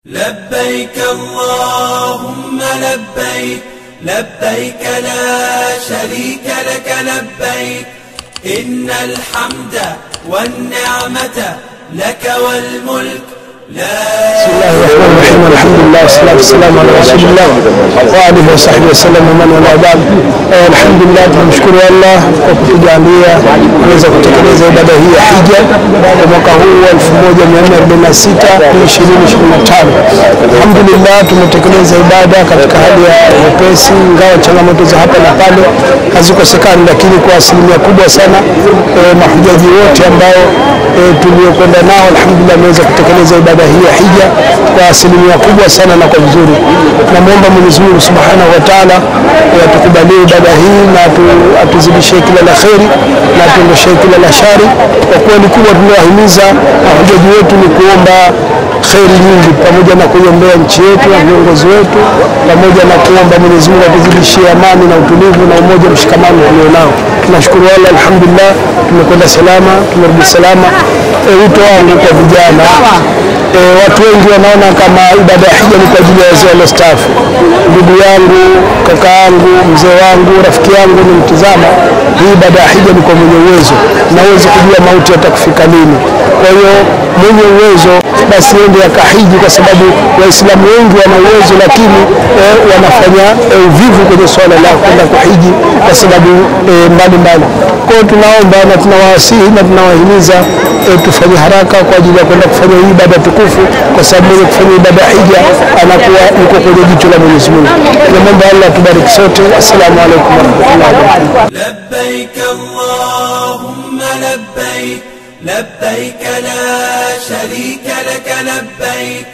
لبيك اللهم لبيك لبيك لا شريك لك لبيك إن الحمد والنعمة لك والملك بسم الله الرحمن الرحيم الحمد لله والصلاة والسلام على رسول الله وآله وصحبه وسلم ومن والاه بعد. الحمد لله tunamshukuru Allah kwa kutujalia kuweza kutekeleza ibada hii ya hija kwa mwaka huu 1446 2025. Alhamdulillah tumetekeleza ibada katika hali ya wepesi, ingawa changamoto za hapa na pale hazikosekani, lakini kwa asilimia kubwa sana mahujaji wote ambao tuliokwenda nao alhamdulillah wameweza kutekeleza ibada hii ya hija kwa asilimia kubwa sana na kwa vizuri. Tunamuomba Mwenyezi Mungu Subhanahu wa Ta'ala atukubalie ibada hii na atuzidishie kila la kheri na atuondoshe kila la shari. Kwa kweli kubwa tunawahimiza mahujaji wetu ni kuomba kheri nyingi, pamoja na kuiombea nchi yetu na viongozi wetu, pamoja na kuomba Mwenyezi Mungu atuzidishie amani na utulivu na umoja na mshikamano tulionao. Tunashukuru Allah, alhamdulillah tumekwenda salama, tumerudi salama. Wito wangu kwa vijana, watu wengi wanaona kama ibada ya hija ni kwa ajili ya wazee waliostaafu. Ndugu yangu, kaka yangu, mzee wangu, rafiki yangu, ni mtizama hii ibada ya hija ni kwa mwenye uwezo, na uwezo kujua mauti yatakufika lini. Kwa hiyo mwenye uwezo basi ende akahiji, kwa sababu Waislamu wengi wana uwezo lakini wanafanya uvivu kwenye swala la kwenda kuhiji kwa sababu mbalimbali. Kwa hiyo tunaomba na tunawasihi na tunawahimiza tufanye haraka kwa ajili ya kwenda kufanya hii ibada tukufu, kwa sababu mwenye kufanya ibada hija anakuwa yuko kwenye jicho la Mwenyezi Mungu. Tunamwomba Allah tubariki sote. Assalamu alaykum wa rahmatullahi wa barakatuh. لبيك اللهم لبيك لبيك لا شريك لك لبيك